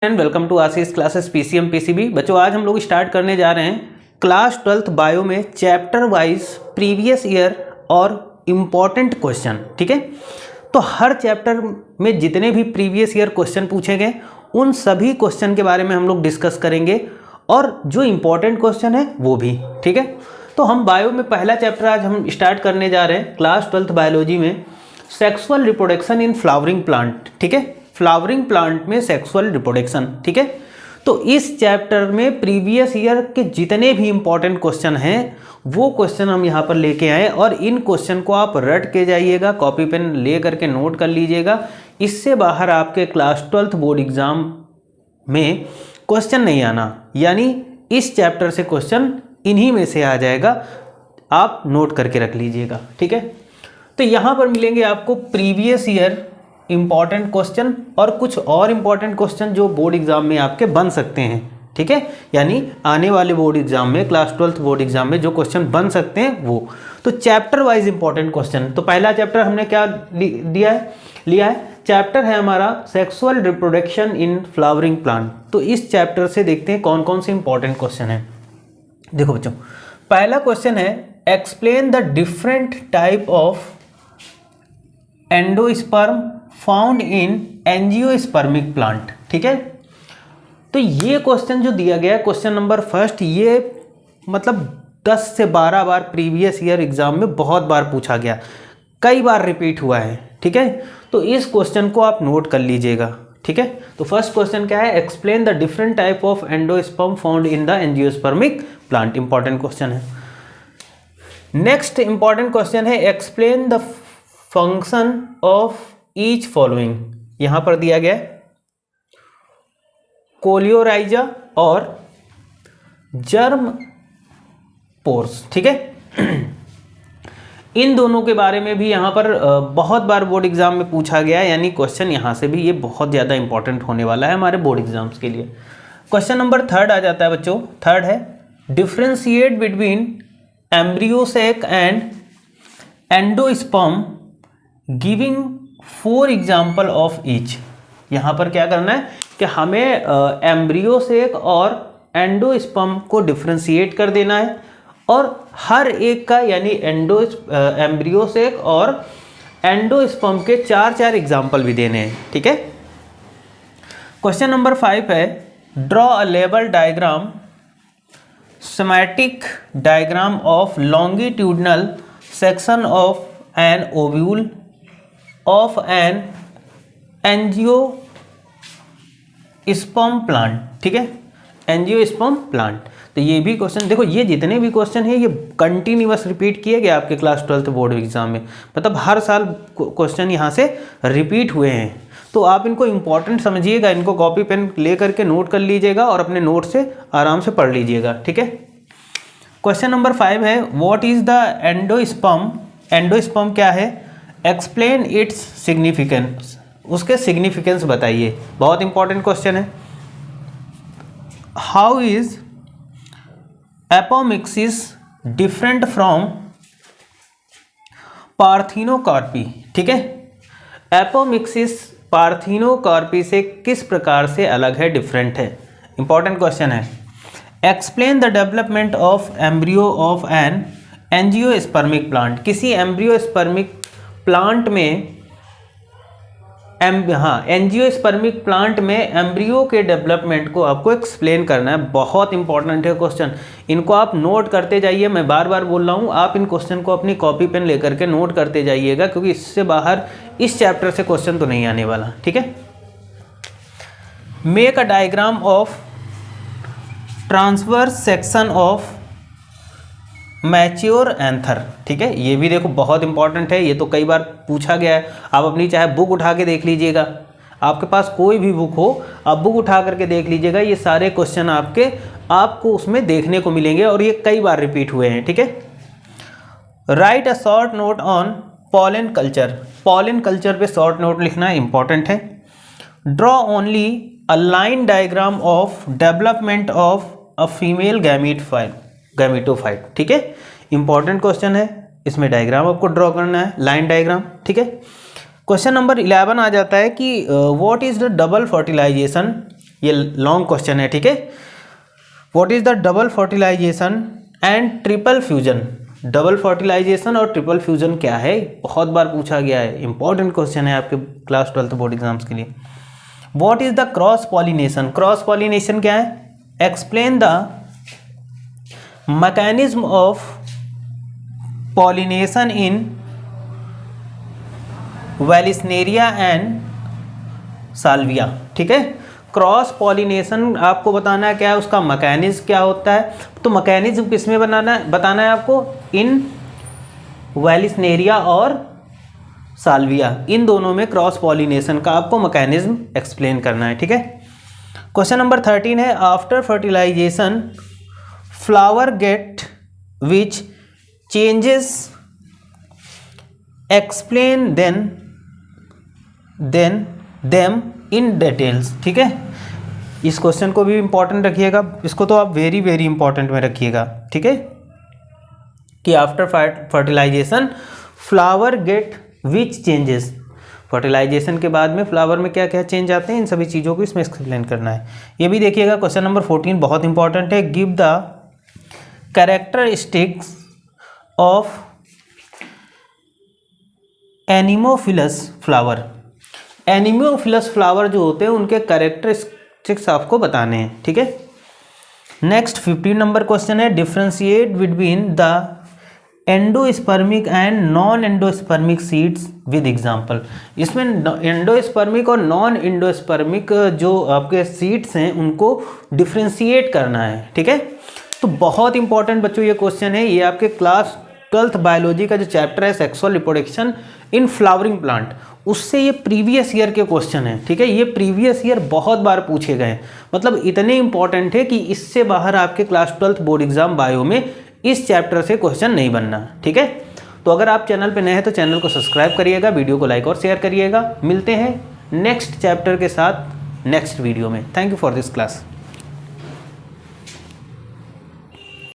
And welcome to Ashish classes PCM PCB. बच्चों आज हम लोग स्टार्ट करने जा रहे हैं क्लास 12th बायो में चैप्टर वाइज प्रीवियस ईयर और इम्पॉर्टेंट क्वेश्चन। ठीक है, तो हर चैप्टर में जितने भी प्रीवियस ईयर क्वेश्चन पूछे गए उन सभी क्वेश्चन के बारे में हम लोग डिस्कस करेंगे और जो इम्पॉर्टेंट क्वेश्चन है वो भी। ठीक है, तो हम बायो में पहला चैप्टर आज हम स्टार्ट करने जा रहे हैं क्लास 12th बायोलॉजी में sexual reproduction in flowering plant. ठीक है, फ्लावरिंग प्लांट में सेक्सुअल रिप्रोडक्शन। ठीक है, तो इस चैप्टर में प्रीवियस ईयर के जितने भी इंपॉर्टेंट क्वेश्चन हैं वो क्वेश्चन हम यहाँ पर लेके आए और इन क्वेश्चन को आप रट के जाइएगा, कॉपी पेन ले करके नोट कर लीजिएगा। इससे बाहर आपके क्लास 12th बोर्ड एग्जाम में क्वेश्चन नहीं आना, यानी इस चैप्टर से क्वेश्चन इन्हीं में से आ जाएगा, आप नोट करके रख लीजिएगा। ठीक है, तो यहाँ पर मिलेंगे आपको प्रीवियस ईयर इम्पॉर्टेंट क्वेश्चन और कुछ और इम्पॉर्टेंट क्वेश्चन जो बोर्ड एग्जाम में आपके बन सकते हैं। ठीक है, यानी आने वाले बोर्ड एग्जाम में क्लास 12th बोर्ड एग्जाम में जो क्वेश्चन बन सकते हैं वो। तो चैप्टर वाइज इंपॉर्टेंट क्वेश्चन, तो पहला चैप्टर हमने क्या लिया है चैप्टर है हमारा sexual reproduction in flowering plant. तो इस चैप्टर से देखते हैं कौन कौन से इंपॉर्टेंट क्वेश्चन है। देखो बच्चों, पहला क्वेश्चन है explain the different type of endosperm found in angiospermic plant. ठीक है, तो ये क्वेश्चन जो दिया गया है क्वेश्चन नंबर फर्स्ट, ये मतलब 10 से 12 बार प्रीवियस ईयर एग्जाम में बहुत बार पूछा गया, कई बार रिपीट हुआ है। ठीक है, तो इस क्वेश्चन को आप नोट कर लीजिएगा। ठीक है, तो फर्स्ट क्वेश्चन क्या है, explain the different type of endosperm found in the angiospermic plant. Important question है। नेक्स्ट इंपॉर्टेंट क्वेश्चन है explain the function of each following. यहां पर दिया गया कोलियोराइजा और जर्म पोर्स। ठीक है, इन दोनों के बारे में भी यहां पर बहुत बार बोर्ड एग्जाम में पूछा गया है, यानी क्वेश्चन यहां से भी ये बहुत ज़्यादा इंपॉर्टेंट होने वाला है हमारे बोर्ड एग्जाम्स के लिए। क्वेश्चन नंबर थर्ड आ जाता है बच्चों, थर्ड है differentiate between embryo sac and endosperm giving 4 example of each. यहाँ पर क्या करना है कि हमें एम्ब्रियोसेक और एंडोस्पर्म को डिफ्रेंशिएट कर देना है और हर एक का यानी एम्ब्रियोसेक और एंडोस्पर्म के 4 एग्जाम्पल भी देने हैं। ठीक है, क्वेश्चन नंबर 5 है ड्रॉ अ लेवल diagram schematic diagram of longitudinal section of an ovule of an angiosperm plant. ठीक है, एंजियोस्पर्म प्लांट। तो ये भी क्वेश्चन देखो, ये जितने भी क्वेश्चन है ये कंटिन्यूअस रिपीट किए गए आपके क्लास 12th बोर्ड एग्जाम में, मतलब हर साल क्वेश्चन यहाँ से रिपीट हुए हैं। तो आप इनको इंपॉर्टेंट समझिएगा, इनको कॉपी पेन ले करके नोट कर लीजिएगा और अपने नोट से आराम से पढ़ लीजिएगा। ठीक है, क्वेश्चन नंबर 5 है what is the endosperm. Endosperm क्या है, एक्सप्लेन इट्स सिग्निफिकेंस, उसके सिग्निफिकेंस बताइए। बहुत इंपॉर्टेंट क्वेश्चन है। How is apomixis different from parthenocarpy. ठीक है, एपोमिक्सिस पार्थिनोकार्पी से किस प्रकार से अलग है, डिफरेंट है। इंपॉर्टेंट क्वेश्चन है। Explain the development of embryo of an angiospermic plant. किसी एम्ब्रियोस्पर्मिक प्लांट में एंजियोस्पर्मिक प्लांट में एम्ब्रियो के डेवलपमेंट को आपको एक्सप्लेन करना है। बहुत इंपॉर्टेंट है क्वेश्चन, इनको आप नोट करते जाइए। मैं बार बार बोल रहा हूँ, आप इन क्वेश्चन को अपनी कॉपी पेन लेकर के नोट करते जाइएगा, क्योंकि इससे बाहर इस चैप्टर से क्वेश्चन तो नहीं आने वाला। ठीक है, make a diagram of transverse section of mature anther. ठीक है, ये भी देखो बहुत इंपॉर्टेंट है, ये तो कई बार पूछा गया है। आप अपनी चाहे बुक उठा के देख लीजिएगा, आपके पास कोई भी बुक हो आप बुक उठा करके देख लीजिएगा, ये सारे क्वेश्चन आपको उसमें देखने को मिलेंगे और ये कई बार रिपीट हुए हैं। ठीक है, right a short note on pollen culture. Pollen culture पे शॉर्ट नोट लिखना इंपॉर्टेंट है। Draw only a line diagram of development of a female gametophyte. ठीक है, इंपॉर्टेंट क्वेश्चन है, इसमें डायग्राम आपको ड्रॉ करना है, लाइन डायग्राम। ठीक है, क्वेश्चन नंबर 11 आ जाता है कि what is the double fertilisation ये लॉन्ग क्वेश्चन है, ठीक है। What is the double fertilisation and triple fusion? Double fertilisation और ट्रिपल फ्यूजन क्या है, बहुत बार पूछा गया है, इंपॉर्टेंट क्वेश्चन है आपके क्लास 12th बोर्ड एग्जाम्स के लिए। What is the cross pollination? Cross pollination क्या है? Explain the mechanism of pollination in Vallisneria and Salvia, ठीक है। क्रॉस पॉलिनेशन आपको बताना है क्या है, उसका मैकेनिज्म क्या होता है। तो मैकेनिज्म किस में बताना है आपको, इन वेलिस्नेरिया और साल्विया, इन दोनों में क्रॉस पॉलिनेशन का आपको मैकेनिज्म एक्सप्लेन करना है, ठीक है। क्वेश्चन नंबर 13 है, after fertilisation flower get which changes explain then them in details, ठीक है। इस क्वेश्चन को भी इंपॉर्टेंट रखिएगा, इसको तो आप वेरी वेरी इंपॉर्टेंट में रखिएगा, ठीक है, कि after fertilisation flower get which changes, fertilisation के बाद में फ्लावर में क्या क्या चेंज आते हैं, इन सभी चीज़ों को इसमें एक्सप्लेन करना है। ये भी देखिएगा, क्वेश्चन नंबर 14 बहुत इंपॉर्टेंट है, give the characteristics of anemophilous flower. Anemophilous flower जो होते हैं उनके कैरेक्टरिस्टिक्स आपको बताने हैं, ठीक है। नेक्स्ट 15 नंबर क्वेश्चन है, differentiate between the endospermic and non endospermic seeds with example. इसमें एंडोस्पर्मिक और नॉन एंडोस्पर्मिक जो आपके सीड्स हैं उनको डिफ्रेंशिएट करना है, ठीक है। तो बहुत इंपॉर्टेंट बच्चों ये क्वेश्चन है, ये आपके क्लास 12th बायोलॉजी का जो चैप्टर है sexual reproduction in flowering plant, उससे ये प्रीवियस ईयर के क्वेश्चन है, ठीक है। ये प्रीवियस ईयर बहुत बार पूछे गए, मतलब इतने इंपॉर्टेंट है कि इससे बाहर आपके class 12th board exam bio में इस चैप्टर से क्वेश्चन नहीं बनना, ठीक है। तो अगर आप चैनल पे नए हैं तो चैनल को सब्सक्राइब करिएगा, वीडियो को लाइक और शेयर करिएगा। मिलते हैं नेक्स्ट चैप्टर के साथ नेक्स्ट वीडियो में। Thank you for this class.